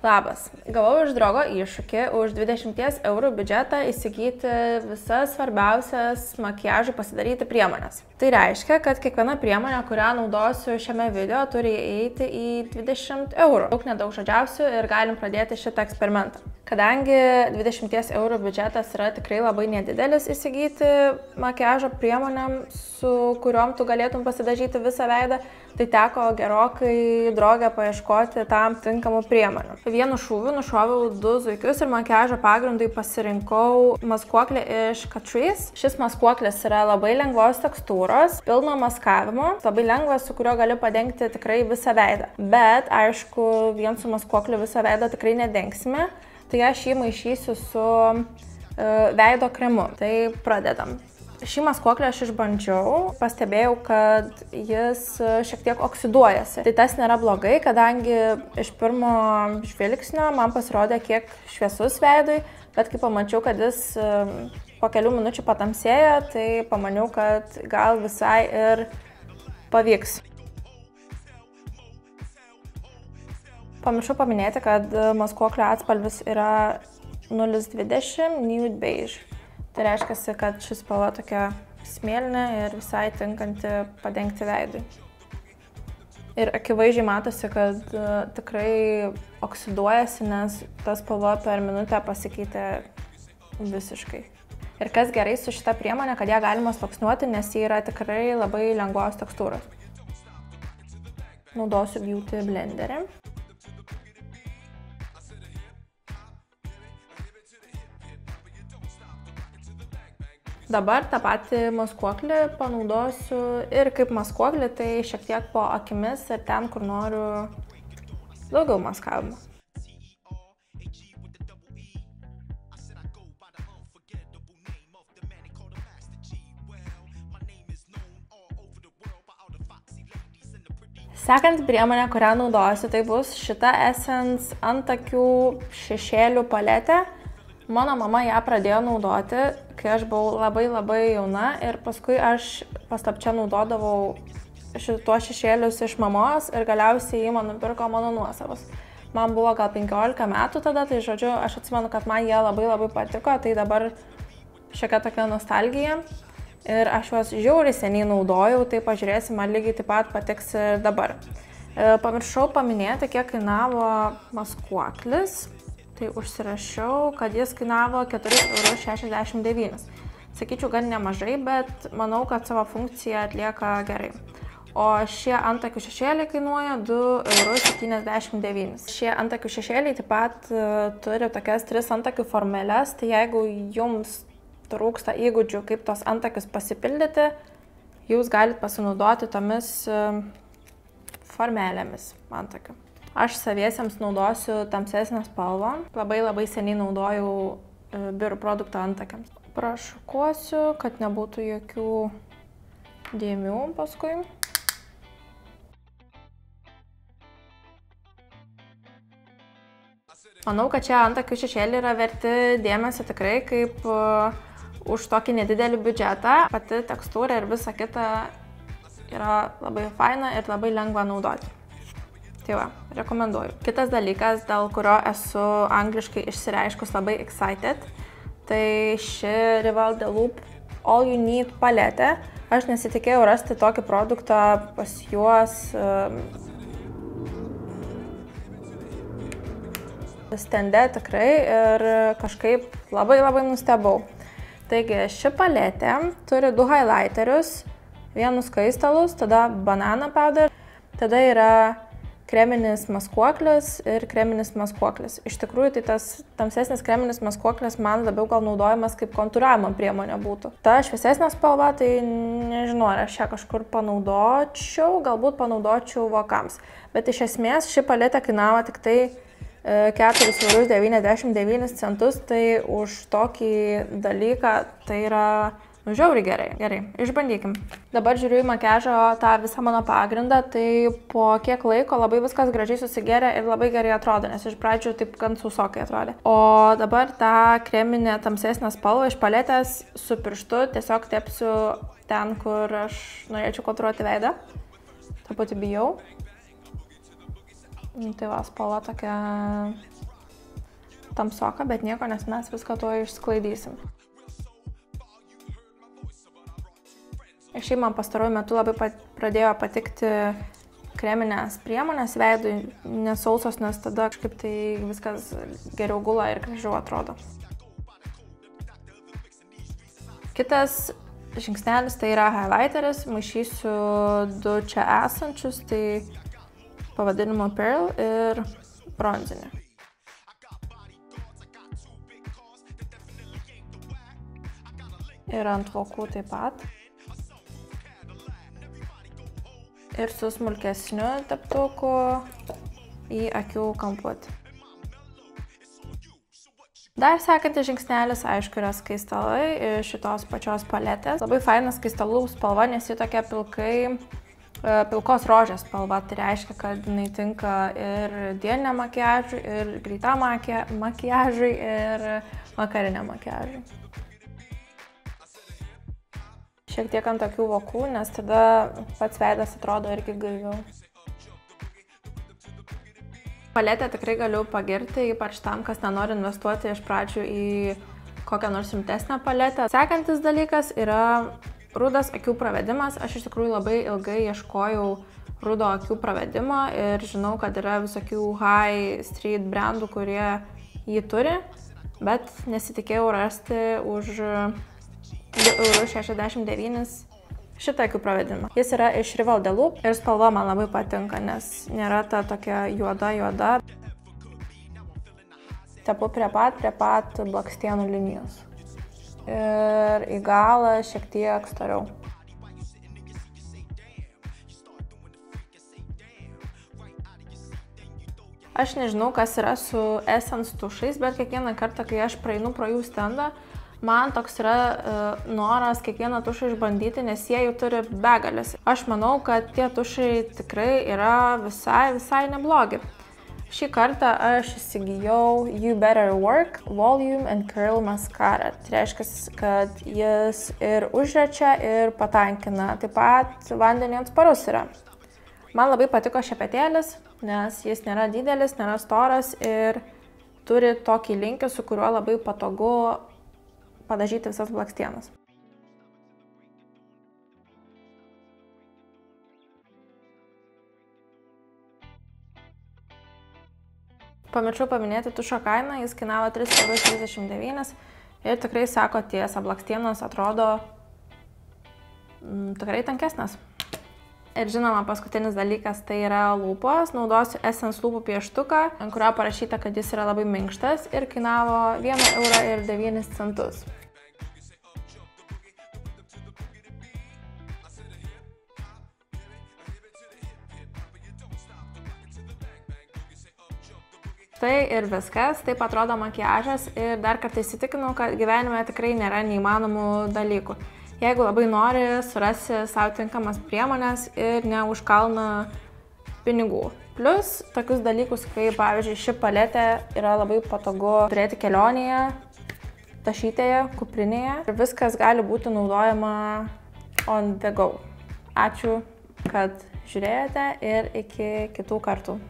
Labas. Gavau iš draugo iššūkį už 20 eurų biudžetą įsigyti visas svarbiausias makiažui pasidaryti priemonės. Tai reiškia, kad kiekviena priemonė, kurią naudosiu šiame video, turi įeiti į 20 eurų. Daug nedaug žodžiausių ir galim pradėti šitą eksperimentą. Kadangi 20 eurų biudžetas yra tikrai labai nedidelis įsigyti makiažo priemonėm, su kuriuom tu galėtum pasidažyti visą veidą, tai teko gerokai draugę paieškoti tam tinkamų priemonių. Vienu šūviu nušoviau 2 zuikius ir makiažo pagrindui pasirinkau maskuoklį iš Catrice. Šis maskuoklis yra labai lengvos tekstūros, pilno maskavimo, labai lengvas, su kuriuo gali padengti tikrai visą veidą. Bet, aišku, vien su maskuokliu visą veidą tikrai nedengsime, tai aš jį maišysiu su veido kremu. Tai pradedam. Šį maskuoklį aš išbandžiau, pastebėjau, kad jis šiek tiek oksiduojasi. Tai tas nėra blogai, kadangi iš pirmo žvilgsnio man pasirodė kiek šviesus veidui, bet kai pamačiau, kad jis po kelių minučių patamsėjo, tai pamaniau, kad gal visai ir pavyks. Pamiršau paminėti, kad maskuoklio atspalvis yra 020 Nude Beige. Tai reiškia, kad šis spalva tokia smėlinė ir visai tinkanti padengti veidui. Ir akivaizdžiai matosi, kad tikrai oksiduojasi, nes ta spalva per minutę pasikeitė visiškai. Ir kas gerai su šita priemonė, kad ją galima sluoksniuoti, nes ji yra tikrai labai lengvos tekstūros. Naudosiu Beauty blenderį. Dabar tą patį maskuoklį panaudosiu ir kaip maskuoklį, tai šiek tiek po akimis ir ten, kur noriu daugiau maskavimo. Sekanti priemonė, kurią naudosiu, tai bus šita Essence antakių šešėlių paletė. Mano mama ją pradėjo naudoti, kai aš buvau labai jauna ir paskui aš paslapčia naudodavau šituos šešėlius iš mamos ir galiausiai jį man nupirko mano nuosavas. Man buvo gal 15 metų tada, tai žodžiu, aš atsimenu, kad man jie labai patiko, tai dabar šiokia tokia nostalgija ir aš juos žiauriai seniai naudojau, tai pažiūrėsim, man lygiai taip pat patiks ir dabar. Pamiršau paminėti, kiek kainavo maskuoklis. Tai užsirašiau, kad jis kainavo 4,69 €. Sakyčiau, gan nemažai, bet manau, kad savo funkciją atlieka gerai. O šie antakių šešėliai kainuoja 2,79 €. Šie antakių šešėliai taip pat turi tokias 3 antakių formeles, tai jeigu jums trūksta įgūdžių, kaip tos antakius pasipildyti, jūs galite pasinaudoti tomis formelėmis antakių. Aš saviesiems naudosiu tamsesnę spalvą. Labai seniai naudojau birų produktą antakiams. Prašukuosiu, kad nebūtų jokių dėmių paskui. Manau, kad čia antakių šešėliai yra verti dėmesio tikrai kaip už tokį nedidelį biudžetą. Pati tekstūra ir visa kita yra labai faina ir labai lengva naudoti. Tai va, rekomenduoju. Kitas dalykas, dėl kurio esu angliškai išsireiškus labai excited, tai ši Rival de Loop All You Need paletė. Aš nesitikėjau rasti tokį produktą pas juos stende tikrai ir kažkaip labai nustebau. Taigi, ši paletė turi 2 highlighterius, vienus skaistalus, tada banana powder, tada yra kreminis maskuoklis ir kreminis maskuoklis. Iš tikrųjų, tai tas tamsesnis kreminis maskuoklis man labiau gal naudojamas kaip kontūravimo priemonė būtų. Ta šviesesnė spalva, tai nežinau, ar aš ją kažkur panaudočiau, galbūt panaudočiau vokams. Bet iš esmės ši paletė kainavo tik tai 4,99 €, tai už tokį dalyką tai yra žiauriai gerai. Gerai, išbandykim. Dabar žiūriu į makiažo tą visą mano pagrindą, tai po kiek laiko labai viskas gražiai susigeria ir labai gerai atrodo, nes iš pradžių taip gan sausokai atrodė. O dabar tą kreminę tamsesnę spalvą iš paletės su pirštu tiesiog tepsiu ten, kur aš norėčiau kontūruoti veidą. Truputį bijau. Tai va, spalva tokia tamsoka, bet nieko, nes mes viską to išsklaidysim. Ir šiaip man pastaruoju metu labai pradėjo patikti kreminės priemonės veidui, nesausos, nes tada kažkaip tai viskas geriau gula ir gražiau atrodo. Kitas žingsnelis tai yra highlighteris, maišysiu du čia esančius, tai pavadinimu Pearl ir bronzinį. Ir ant vokų taip pat. Ir su smulkesniu teptuku į akių kamputį. Dar sekantis žingsnelis, aišku, yra skaistalai iš šitos pačios paletės. Labai fainas skaistalų spalva, nes ji tokia pilkos rožės spalva. Tai reiškia, kad jinai tinka ir dieniniam makiažui, ir greitam makiažui, ir vakariniam makiažui. Šiek tiek ant akių vokų, nes tada pats veidas atrodo irgi gaiviau. Paletę tikrai galiu pagirti, ypač tam, kas nenori investuoti iš pradžių į kokią nors rimtesnę paletę. Sekantis dalykas yra rudas akių pravedimas. Aš iš tikrųjų labai ilgai ieškojau rudo akių pravedimo ir žinau, kad yra visokių high street brandų, kurie jį turi, bet nesitikėjau rasti už 2,69 € šitą akių pravedimą. Jis yra iš Rival de Loop ir spalva man labai patinka, nes nėra ta tokia juoda. Tepu prie pat blakstienų linijos. Ir į galą šiek tiek storiau. Aš nežinau, kas yra su Essence tušais, bet kiekvieną kartą, kai aš praeinu pro jų stendą, man toks yra noras kiekvieną tušą išbandyti, nes jie jau turi begalės. Aš manau, kad tie tušai tikrai yra visai neblogi. Šį kartą aš įsigijau You Better Work Volume and Curl Mascara. Tai reiškia, kad jis ir užrečia, ir patankina. Taip pat vandeniui atsparus yra. Man labai patiko šepetėlis, nes jis nėra didelis, nėra storas ir turi tokį linkį, su kuriuo labai patogu padažyti visas blakstienas. Pamiršau paminėti tušo kainą, jis kainavo 3,39 € ir tikrai sako tiesą, blakstienos atrodo tikrai tankesnės. Ir žinoma, paskutinis dalykas tai yra lūpos. Naudosiu Essence lūpų pieštuką, ant kurio parašyta, kad jis yra labai minkštas ir kainavo 1,09 €. Tai ir viskas, taip atrodo makiažas ir dar kartą įsitikinau, kad gyvenime tikrai nėra neįmanomų dalykų. Jeigu labai nori, surasi savo tinkamas priemonės ir neužkalna pinigų. Plus, tokius dalykus, kaip pavyzdžiui, ši paletė yra labai patogu turėti kelionėje, tašytėje, kuprinėje ir viskas gali būti naudojama on the go. Ačiū, kad žiūrėjote ir iki kitų kartų.